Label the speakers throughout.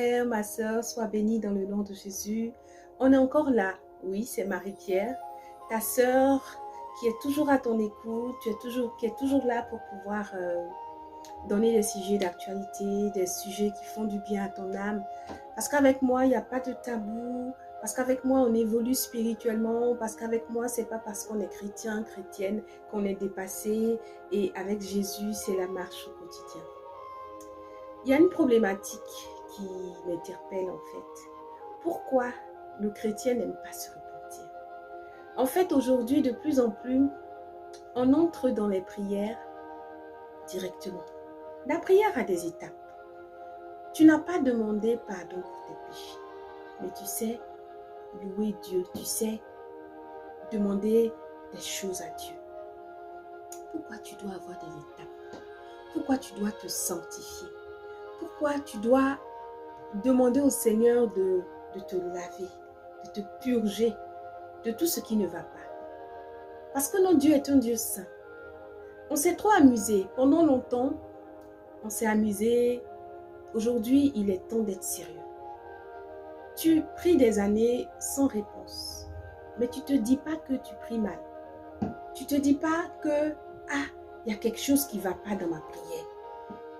Speaker 1: frère, ma soeur, sois béni dans le nom de Jésus. On est encore là. Oui, c'est Marie-Pierre, ta soeur qui est toujours à ton écoute, qui est toujours là pour pouvoir donner des sujets d'actualité, des sujets qui font du bien à ton âme. Parce qu'avec moi, il n'y a pas de tabou. Parce qu'avec moi, on évolue spirituellement. Parce qu'avec moi, c'est pas parce qu'on est chrétien, chrétienne, qu'on est dépassé. Et avec Jésus, c'est la marche au quotidien. Il y a une problématique qui m'interpelle en fait. Pourquoi le chrétien n'aime pas se repentir? En fait, aujourd'hui, de plus en plus, on entre dans les prières directement. La prière a des étapes. Tu n'as pas demandé pardon pour tes péchés. Mais tu sais louer Dieu. Tu sais demander des choses à Dieu. Pourquoi tu dois avoir des étapes? Pourquoi tu dois te sanctifier? Pourquoi tu dois demander au Seigneur de te laver, de te purger de tout ce qui ne va pas? Parce que notre Dieu est un Dieu saint. On s'est trop amusé. Pendant longtemps, on s'est amusé. Aujourd'hui, il est temps d'être sérieux. Tu pries des années sans réponse. Mais tu ne te dis pas que tu pries mal. Tu ne te dis pas que, il y a quelque chose qui ne va pas dans ma prière.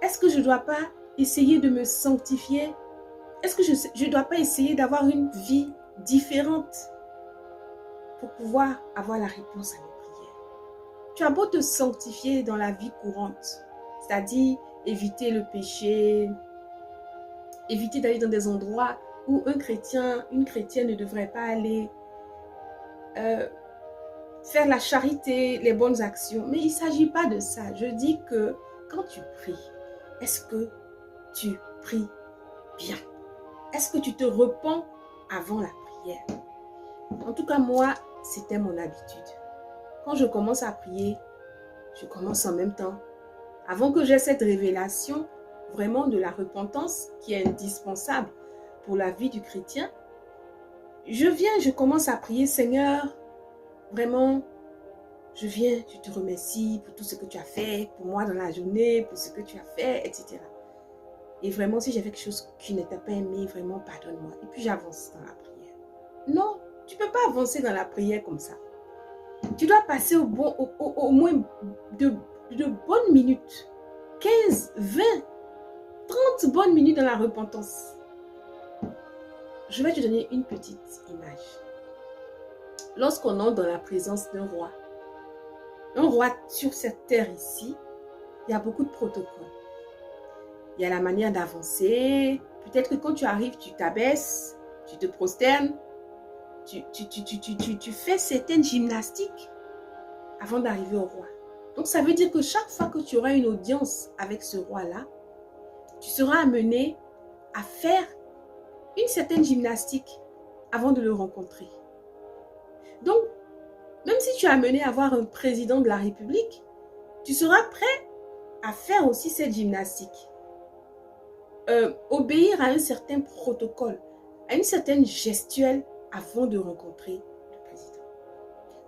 Speaker 1: Est-ce que je ne dois pas essayer de me sanctifier? Est-ce que je ne dois pas essayer d'avoir une vie différente pour pouvoir avoir la réponse à mes prières? Tu as beau te sanctifier dans la vie courante, c'est-à-dire éviter le péché, éviter d'aller dans des endroits où un chrétien, une chrétienne ne devrait pas aller, faire la charité, les bonnes actions. Mais il ne s'agit pas de ça. Je dis que quand tu pries, est-ce que tu pries bien? Est-ce que tu te repens avant la prière? En tout cas, moi, c'était mon habitude. Quand je commence à prier, je commence en même temps. Avant que j'aie cette révélation vraiment de la repentance qui est indispensable pour la vie du chrétien, je commence à prier, Seigneur, vraiment, je te remercie pour tout ce que tu as fait pour moi dans la journée, pour ce que tu as fait, etc. Et vraiment, si j'avais quelque chose qui ne t'a pas aimé, vraiment, pardonne-moi. Et puis, j'avance dans la prière. Non, tu ne peux pas avancer dans la prière comme ça. Tu dois passer au moins de bonnes minutes. 15, 20, 30 bonnes minutes dans la repentance. Je vais te donner une petite image. Lorsqu'on entre dans la présence d'un roi sur cette terre ici, il y a beaucoup de protocoles. Il y a la manière d'avancer. Peut-être que quand tu arrives, tu t'abaisses, tu te prosternes, tu fais certaines gymnastiques avant d'arriver au roi. Donc, ça veut dire que chaque fois que tu auras une audience avec ce roi-là, tu seras amené à faire une certaine gymnastique avant de le rencontrer. Donc, même si tu es amené à voir un président de la République, tu seras prêt à faire aussi cette gymnastique. Obéir à un certain protocole, à une certaine gestuelle avant de rencontrer le président.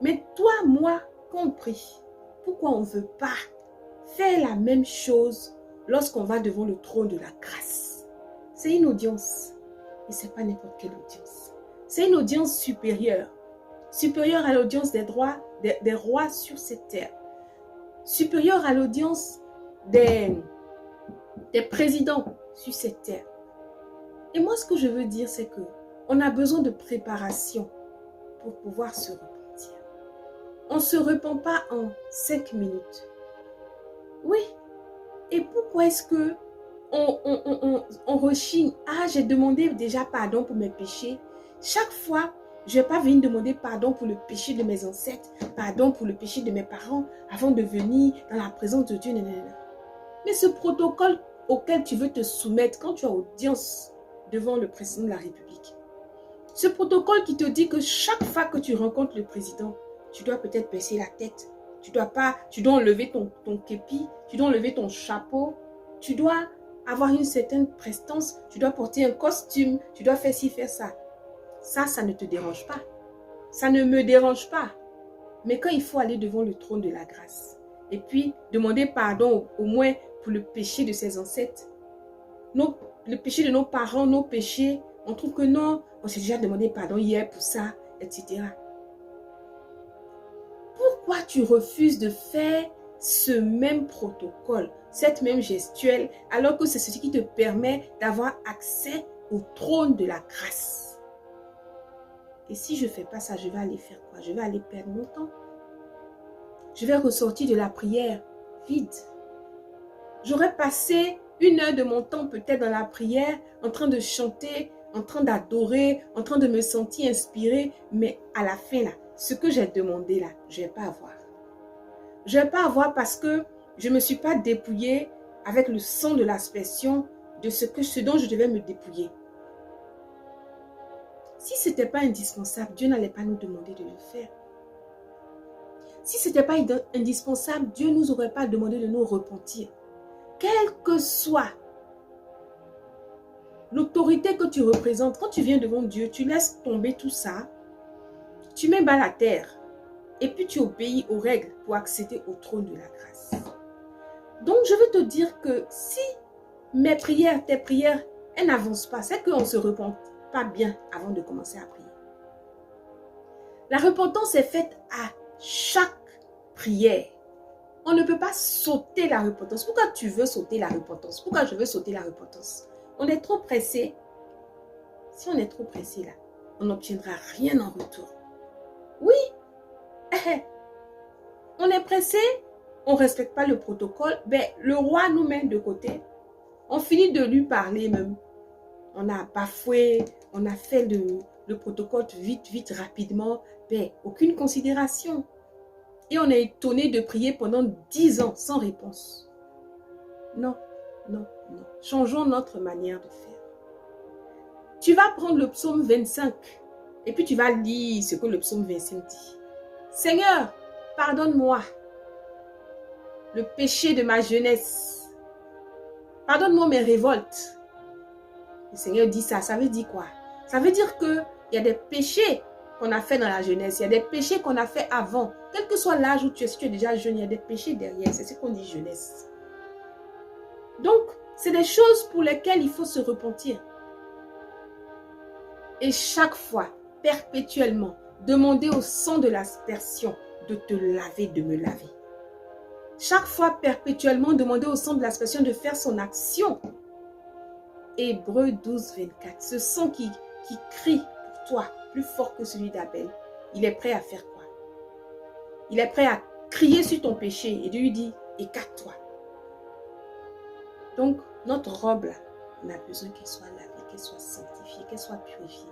Speaker 1: Mais toi, moi, compris, pourquoi on ne veut pas faire la même chose lorsqu'on va devant le trône de la grâce? C'est une audience. Et ce n'est pas n'importe quelle audience. C'est une audience supérieure. Supérieure à l'audience des rois sur cette terre. Supérieure à l'audience des présidents sur cette terre. Et moi, ce que je veux dire, c'est que on a besoin de préparation pour pouvoir se repentir. On ne se repent pas en 5 minutes. Oui. Et pourquoi est-ce que on rechigne? J'ai demandé déjà pardon pour mes péchés. Chaque fois, je ne vais pas venir demander pardon pour le péché de mes ancêtres, pardon pour le péché de mes parents, avant de venir dans la présence de Dieu. Mais ce protocole auquel tu veux te soumettre quand tu as audience devant le président de la République, ce protocole qui te dit que chaque fois que tu rencontres le président, tu dois peut-être baisser la tête, tu dois enlever ton képi, tu dois enlever ton chapeau, tu dois avoir une certaine prestance, tu dois porter un costume, tu dois faire ci, faire ça. Ça ne te dérange pas. Ça ne me dérange pas. Mais quand il faut aller devant le trône de la grâce, et puis demander pardon au moins pour le péché de ses ancêtres, le péché de nos parents, nos péchés, on trouve que non, on s'est déjà demandé pardon hier pour ça, etc. Pourquoi tu refuses de faire ce même protocole, cette même gestuelle, alors que c'est ce qui te permet d'avoir accès au trône de la grâce? Et si je ne fais pas ça, je vais aller faire quoi? Je vais aller perdre mon temps. Je vais ressortir de la prière vide. J'aurais passé 1 heure de mon temps peut-être dans la prière, en train de chanter, en train d'adorer, en train de me sentir inspirée, mais à la fin, là, ce que j'ai demandé là, je ne vais pas avoir. Je ne vais pas avoir parce que je ne me suis pas dépouillée avec le sang de l'aspersion de ce dont je devais me dépouiller. Si ce n'était pas indispensable, Dieu n'allait pas nous demander de le faire. Si ce n'était pas indispensable, Dieu ne nous aurait pas demandé de nous repentir. Quelle que soit l'autorité que tu représentes, quand tu viens devant Dieu, tu laisses tomber tout ça, tu mets bas la terre et puis tu obéis aux règles pour accéder au trône de la grâce. Donc, je veux te dire que si mes prières, tes prières, elles n'avancent pas, c'est qu'on ne se repent pas bien avant de commencer à prier. La repentance est faite à chaque prière. On ne peut pas sauter la repentance. Pourquoi tu veux sauter la repentance? Pourquoi je veux sauter la repentance? On est trop pressé. Si on est trop pressé là, on n'obtiendra rien en retour. Oui, on est pressé, on ne respecte pas le protocole. Ben, le roi nous met de côté. On finit de lui parler même. On a bafoué, on a fait le protocole vite, rapidement. Ben, aucune considération. Et on est étonné de prier pendant 10 ans sans réponse. Non. Changeons notre manière de faire. Tu vas prendre le psaume 25 et puis tu vas lire ce que le psaume 25 dit. Seigneur, pardonne-moi le péché de ma jeunesse. Pardonne-moi mes révoltes. Le Seigneur dit ça, ça veut dire quoi? Ça veut dire qu'il y a des péchés qu'on a fait dans la jeunesse, il y a des péchés qu'on a fait avant. Quel que soit l'âge où tu es, si tu es déjà jeune, il y a des péchés derrière. C'est ce qu'on dit jeunesse. Donc, c'est des choses pour lesquelles il faut se repentir. Et chaque fois, perpétuellement, demander au sang de l'aspersion de te laver, de me laver. Chaque fois, perpétuellement, demander au sang de l'aspersion de faire son action. Hébreux 12, 24. Ce sang qui crie pour toi, plus fort que celui d'Abel, il est prêt à faire quoi? Il est prêt à crier sur ton péché et de lui dire, écarte-toi. Donc, notre robe, là, on a besoin qu'elle soit lavée, qu'elle soit sanctifiée, qu'elle soit purifiée.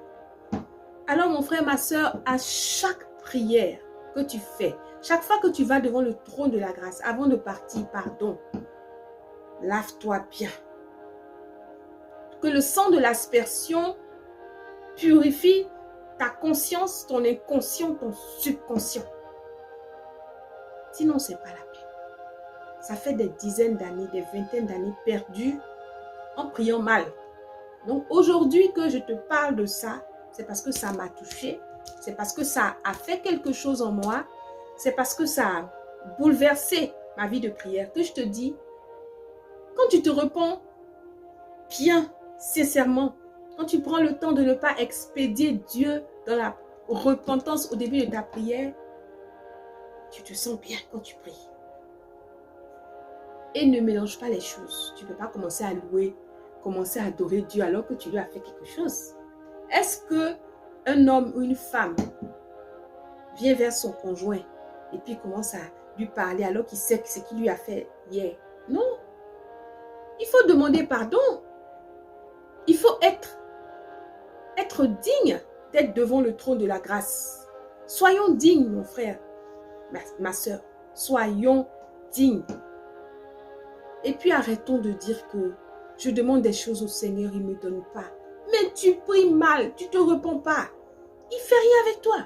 Speaker 1: Alors, mon frère, ma soeur, à chaque prière que tu fais, chaque fois que tu vas devant le trône de la grâce, avant de partir, pardon, lave-toi bien. Que le sang de l'aspersion purifie ta conscience, ton inconscient, ton subconscient. Sinon, ce n'est pas la peine. Ça fait des dizaines d'années, des vingtaines d'années perdues en priant mal. Donc aujourd'hui que je te parle de ça, c'est parce que ça m'a touché, c'est parce que ça a fait quelque chose en moi, c'est parce que ça a bouleversé ma vie de prière que je te dis, quand tu te repens bien, sincèrement, quand tu prends le temps de ne pas expédier Dieu dans la repentance au début de ta prière, tu te sens bien quand tu pries. Et ne mélange pas les choses. Tu ne peux pas commencer à louer, commencer à adorer Dieu alors que tu lui as fait quelque chose. Est-ce qu'un homme ou une femme vient vers son conjoint et puis commence à lui parler alors qu'il sait ce qu'il lui a fait hier? Non. Il faut demander pardon. Il faut être digne d'être devant le trône de la grâce. Soyons dignes, mon frère, ma soeur. Soyons dignes. Et puis arrêtons de dire que je demande des choses au Seigneur, il ne me donne pas. Mais tu pries mal, tu ne te repens pas. Il ne fait rien avec toi.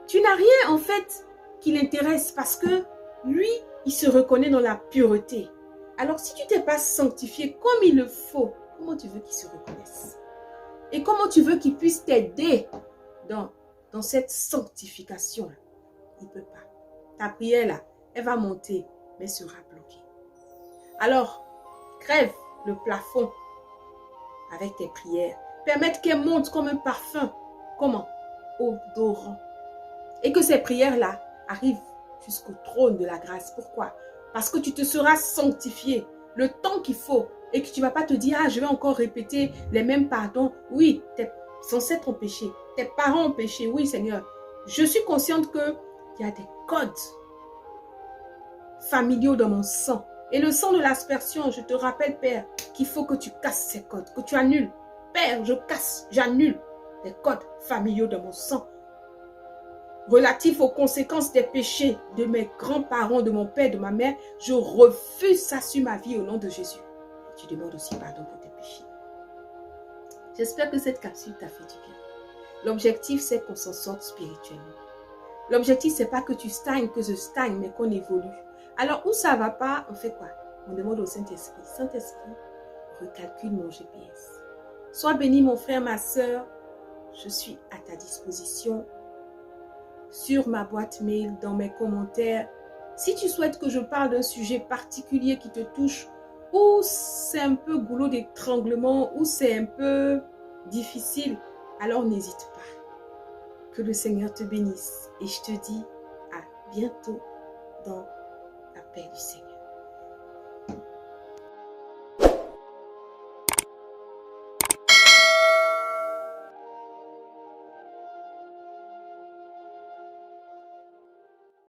Speaker 1: Tu n'as rien en fait qui l'intéresse parce que lui, il se reconnaît dans la pureté. Alors si tu ne t'es pas sanctifié comme il le faut, comment tu veux qu'il se reconnaisse? Et comment tu veux qu'il puisse t'aider dans cette sanctification-là? Il ne peut pas. Ta prière là, elle va monter, mais sera bloquée. Alors, crève le plafond avec tes prières. Permettre qu'elles montent comme un parfum. Comment? Odorant. Et que ces prières-là arrivent jusqu'au trône de la grâce. Pourquoi? Parce que tu te seras sanctifié le temps qu'il faut et que tu ne vas pas te dire, ah, je vais encore répéter les mêmes pardons. Oui, tes ancêtres ont péché, tes parents ont péché. Oui, Seigneur. Je suis consciente qu'il y a des codes familiaux dans mon sang. Et le sang de l'aspersion, je te rappelle, Père, qu'il faut que tu casses ces codes, que tu annules. Père, je casse, j'annule les codes familiaux de mon sang relatifs aux conséquences des péchés de mes grands-parents, de mon père, de ma mère. Je refuse ça sur ma vie au nom de Jésus. Tu demandes aussi pardon pour tes péchés. J'espère que cette capsule t'a fait du bien. L'objectif, c'est qu'on s'en sorte spirituellement. L'objectif, c'est pas que tu stagnes, que je stagne, mais qu'on évolue. Alors, où ça va pas, on fait quoi? On demande au Saint-Esprit. Saint-Esprit, recalcule mon GPS. Sois béni, mon frère, ma soeur. Je suis à ta disposition sur ma boîte mail, dans mes commentaires. Si tu souhaites que je parle d'un sujet particulier qui te touche, ou c'est un peu goulot d'étranglement, ou c'est un peu difficile, alors n'hésite pas. Que le Seigneur te bénisse. Et je te dis à bientôt dans la paix du Seigneur.